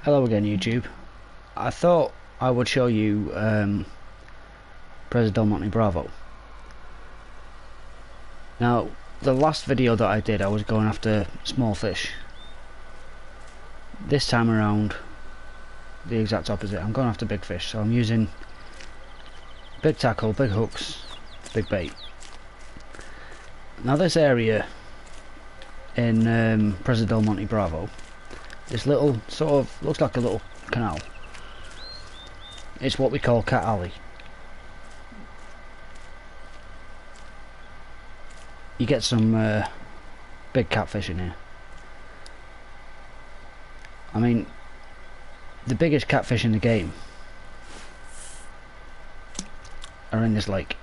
Hello again, YouTube. I thought I would show you preza Monte Bravo. Now, the last video that I did, I was going after small fish. This time around, the exact opposite. I'm going after big fish, so I'm using big tackle, big hooks, big bait. Now, this area in preza Monte Bravo, this little sort of looks like a little canal. It's what we call Cat Alley. You get some big catfish in here. I mean, the biggest catfish in the game are in this lake.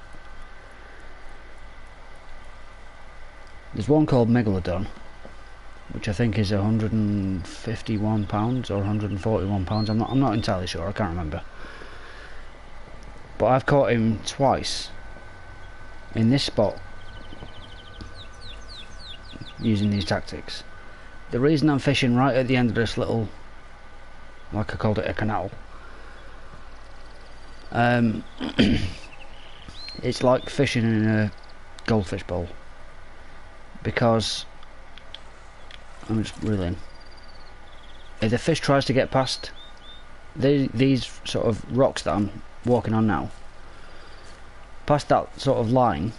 There's one called Megalodon, which I think is 151 pounds or 141 pounds. I'm not entirely sure. I can't remember. But I've caught him twice in this spot using these tactics. The reason I'm fishing right at the end of this little, like I called it, a canal, it's like fishing in a goldfish bowl, because I'm just reeling. If the fish tries to get past these sort of rocks that I'm walking on now, past that sort of line,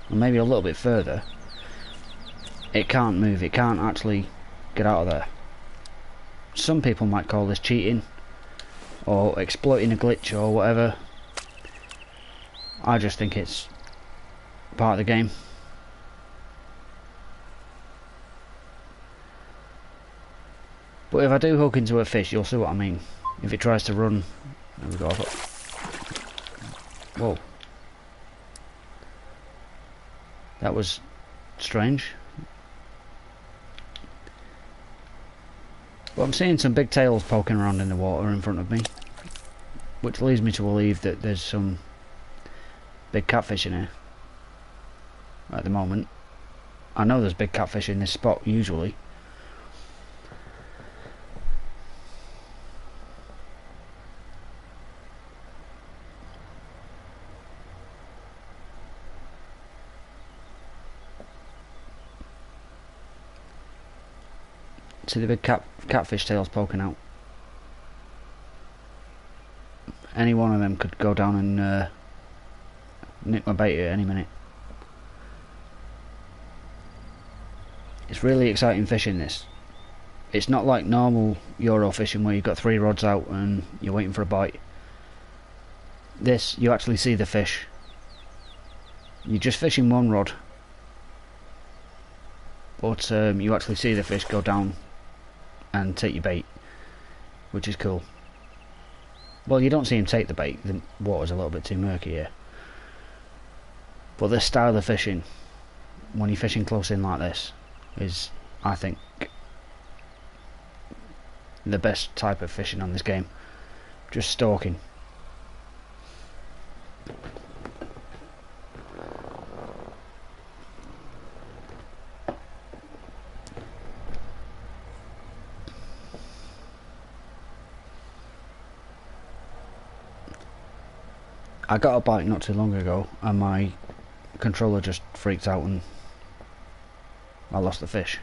or maybe a little bit further, it can't move. It can't actually get out of there. Some people might call this cheating or exploiting a glitch or whatever. I just think it's part of the game. But if I do hook into a fish, you'll see what I mean. If it tries to run, there we go. Whoa, that was strange. But I'm seeing some big tails poking around in the water in front of me, which leads me to believe that there's some big catfish in here at the moment. I know there's big catfish in this spot usually. See the big catfish tails poking out. Any one of them could go down and nick my bait at any minute. It's really exciting fishing, this. It's not like normal Euro fishing where you've got 3 rods out and you're waiting for a bite. This, you actually see the fish. You're just fishing one rod, but you actually see the fish go down and take your bait, which is cool. Well, you don't see him take the bait, the water's a little bit too murky here. But this style of fishing, when you're fishing close in like this, is, I think, the best type of fishing on this game. Just stalking. I got a bite not too long ago and my controller just freaked out and I lost the fish.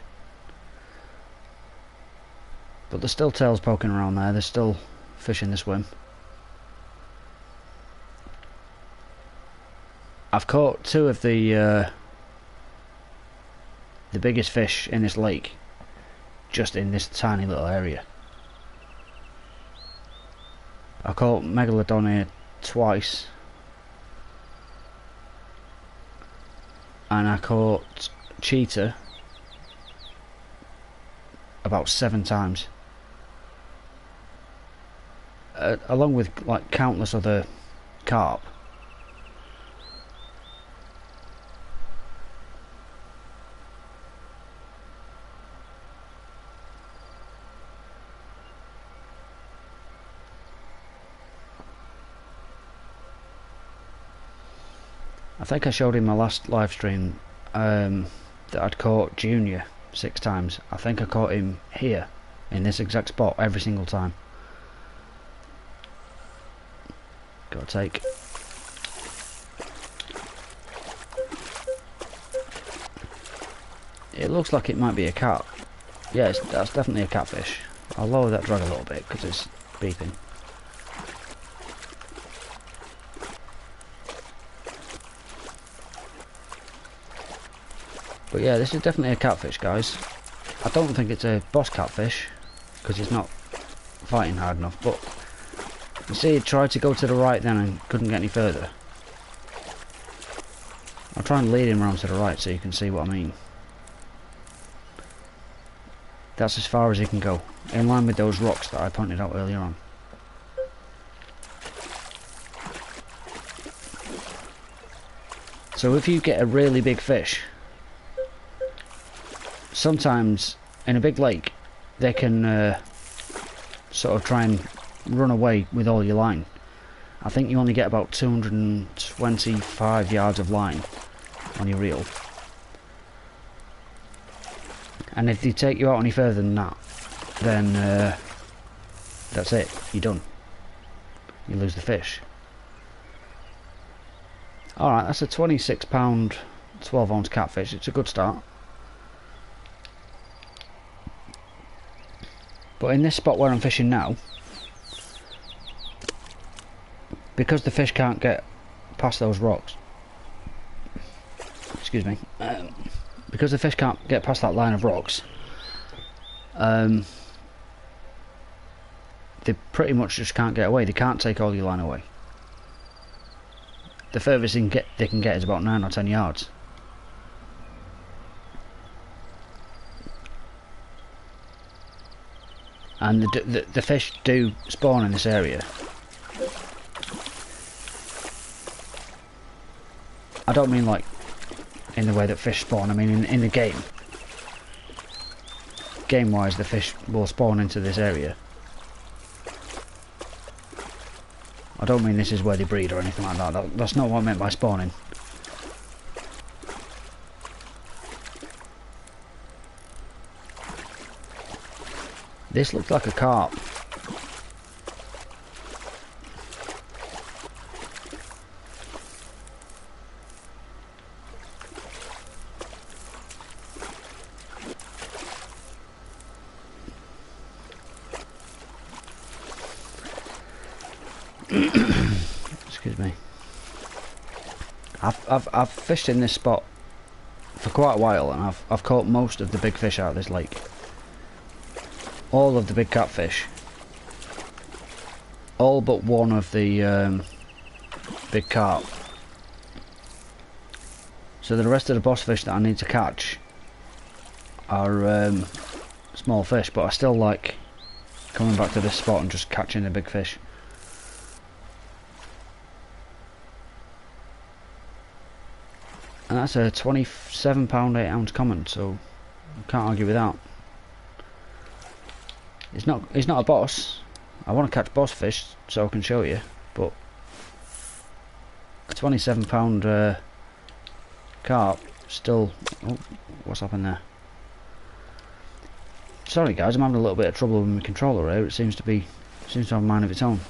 But there's still tails poking around there, there's still fish in the swim. I've caught 2 of the biggest fish in this lake just in this tiny little area. I caught Megalodon here twice, and I caught cheetah about 7 times, along with like countless other carp. I think I showed in my last live stream that I'd caught Junior 6 times. I think I caught him here in this exact spot every single time. Gotta take. It looks like it might be a cat. Yes, that's definitely a catfish. I'll lower that drag a little bit because it's beeping. But yeah, this is definitely a catfish, guys. I don't think it's a boss catfish because it's not fighting hard enough, but you see it tried to go to the right then and couldn't get any further. I'll try and lead him around to the right so you can see what I mean. That's as far as he can go, in line with those rocks that I pointed out earlier on. So if you get a really big fish, sometimes in a big lake they can sort of try and run away with all your line. I think you only get about 225 yards of line on your reel, and if they take you out any further than that, then that's it, you're done, you lose the fish. Alright, that's a 26 pound 12 ounce catfish. It's a good start. But in this spot where I'm fishing now, because the fish can't get past those rocks, excuse me, because the fish can't get past that line of rocks, they pretty much just can't get away. They can't take all your line away. The furthest they can get is about 9 or 10 yards. And the fish do spawn in this area. I don't mean like in the way that fish spawn, I mean in the game. Game wise, the fish will spawn into this area. I don't mean this is where they breed or anything like that. That's not what I meant by spawning. This looks like a carp. Excuse me. I've fished in this spot for quite a while, and I've caught most of the big fish out of this lake. All of the big catfish. All but one of the big carp. So the rest of the boss fish that I need to catch are small fish, but I still like coming back to this spot and just catching the big fish. And that's a 27 pound 8 ounce common, so I can't argue with that. It's not a boss. I want to catch boss fish so I can show you, but a 27 pound carp still. Oh, what's happened there? Sorry guys, I'm having a little bit of trouble with my controller here. It seems to have a mind of its own.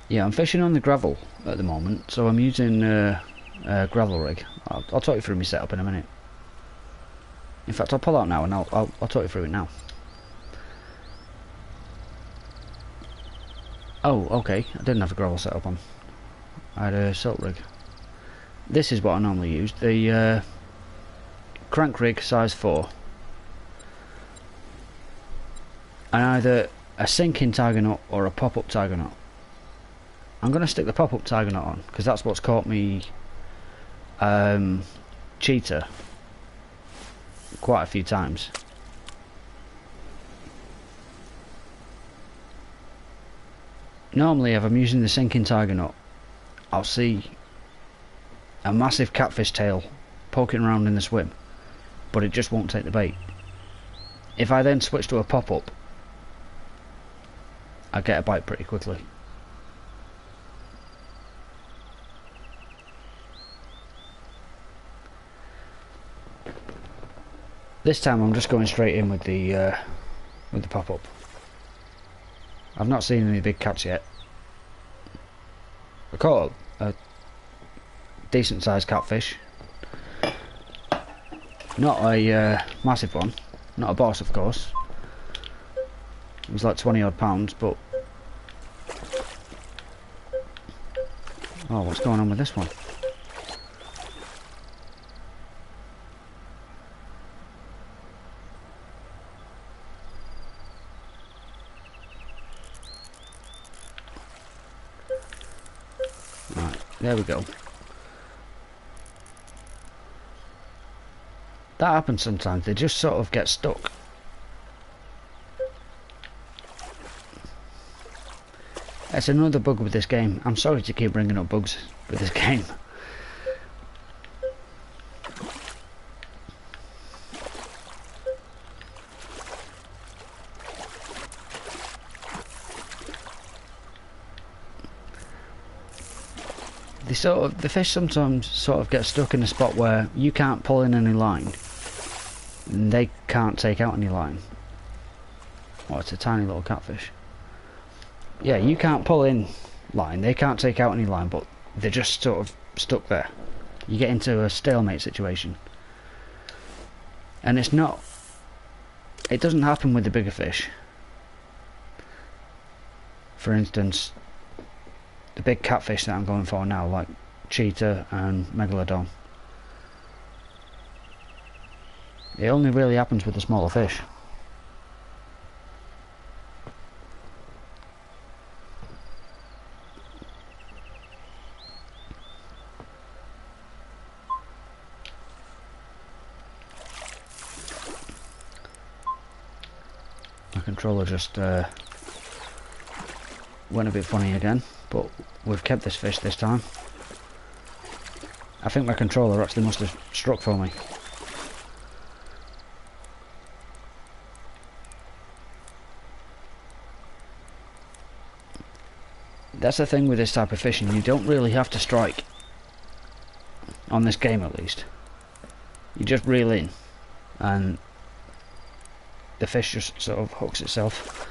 Yeah, I'm fishing on the gravel at the moment, so I'm using a gravel rig. I'll talk you through my setup in a minute. In fact, I'll pull out now and I'll talk you through it now. Oh, okay. I didn't have a gravel setup on. I had a silt rig. This is what I normally use. The crank rig size 4. And either a sinking tiger nut or a pop-up tiger nut. I'm going to stick the pop-up tiger nut on because that's what's caught me cheetah quite a few times. Normally if I'm using the sinking tiger nut, I'll see a massive catfish tail poking around in the swim, but it just won't take the bait. If I then switch to a pop-up, I get a bite pretty quickly. This time I'm just going straight in with the pop-up. I've not seen any big cats yet. I caught a decent sized catfish. Not a massive one. Not a boss, of course. It was like 20 odd pounds, but... Oh, what's going on with this one? Right, there we go. That happens sometimes, they just sort of get stuck. That's another bug with this game. I'm sorry to keep bringing up bugs with this game. The fish sometimes sort of get stuck in a spot where you can't pull in any line. And they can't take out any line. Oh, it's a tiny little catfish. Yeah, you can't pull in line, they can't take out any line, but they're just sort of stuck there. You get into a stalemate situation. And it doesn't happen with the bigger fish. For instance, the big catfish that I'm going for now, like cheetah and megalodon. It only really happens with the smaller fish. My controller just went a bit funny again, but we've kept this fish this time. I think my controller actually must have struck for me. That's the thing with this type of fishing, you don't really have to strike. On this game at least. You just reel in and the fish just sort of hooks itself.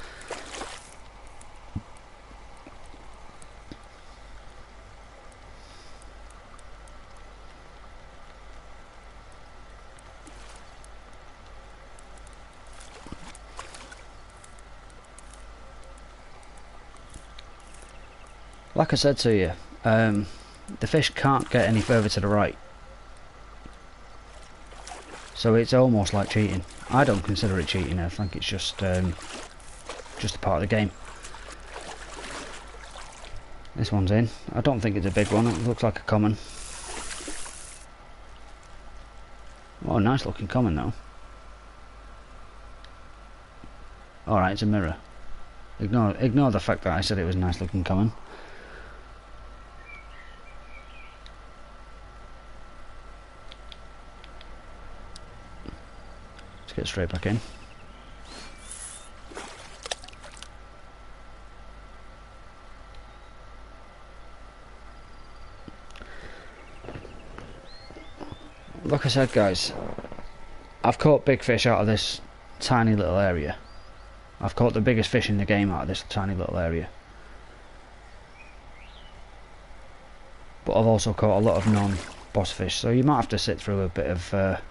Like I said to you, the fish can't get any further to the right. So it's almost like cheating. I don't consider it cheating, I think it's just a part of the game. This one's in. I don't think it's a big one, it looks like a common. Oh, nice looking common though. Alright, it's a mirror. Ignore the fact that I said it was a nice looking common. Get straight back in. Like I said, guys, I've caught big fish out of this tiny little area. I've caught the biggest fish in the game out of this tiny little area. But I've also caught a lot of non-boss fish, so you might have to sit through a bit of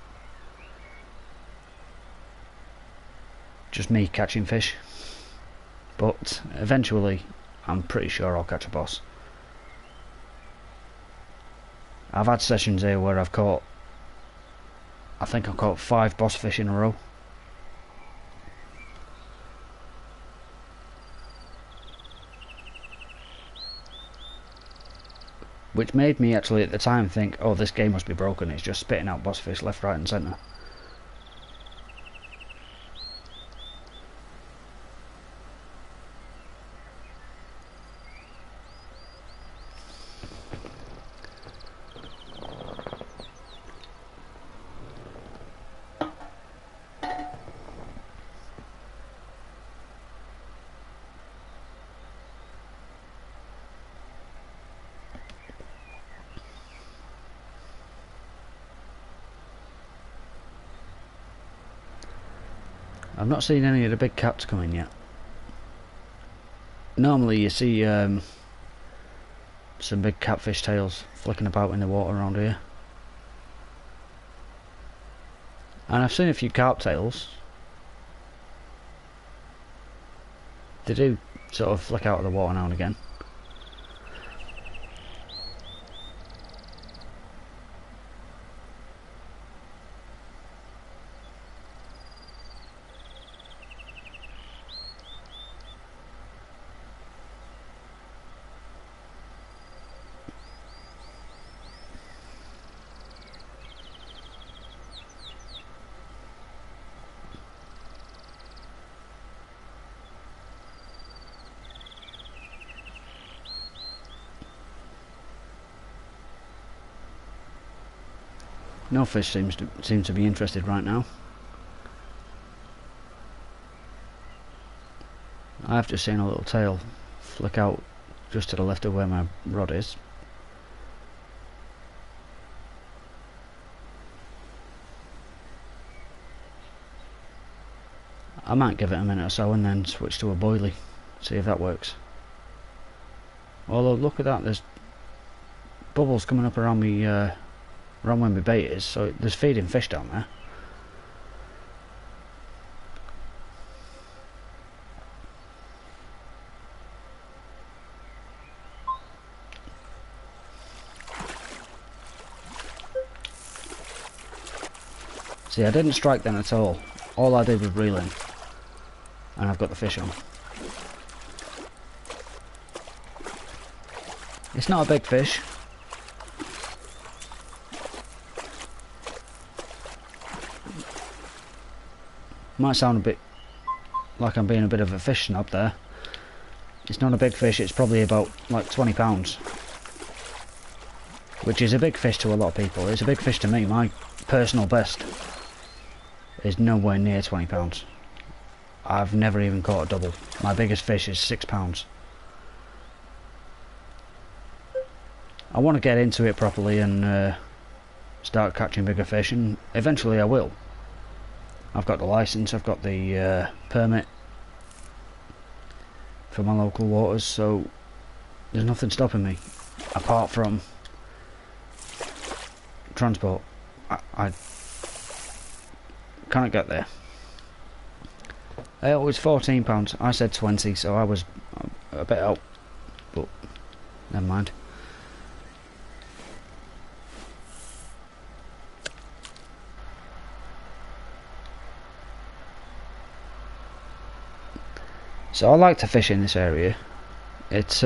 just me catching fish, but eventually I'm pretty sure I'll catch a boss. I've had sessions here where I think I've caught 5 boss fish in a row. Which made me actually at the time think, oh, this game must be broken, it's just spitting out boss fish left, right and centre. I've not seen any of the big cats coming yet. Normally you see some big catfish tails flicking about in the water around here. And I've seen a few carp tails. They do sort of flick out of the water now and again. No fish seems to be interested right now. I've just seen a little tail flick out just to the left of where my rod is. I might give it a minute or so and then switch to a boilie, see if that works. Although look at that, there's bubbles coming up around me, around where my bait is, so there's feeding fish down there. See, I didn't strike then at all. All I did was reel in, and I've got the fish on. It's not a big fish. Might sound a bit like I'm being a bit of a fish snob there. It's not a big fish, it's probably about like 20 pounds. Which is a big fish to a lot of people. It's a big fish to me. My personal best is nowhere near 20 pounds. I've never even caught a double. My biggest fish is 6 pounds. I want to get into it properly and start catching bigger fish, and eventually I will. I've got the license, I've got the permit for my local waters, so there's nothing stopping me apart from transport. I can't get there. It was £14. I said 20, so I was a bit out, but never mind. So I like to fish in this area. It's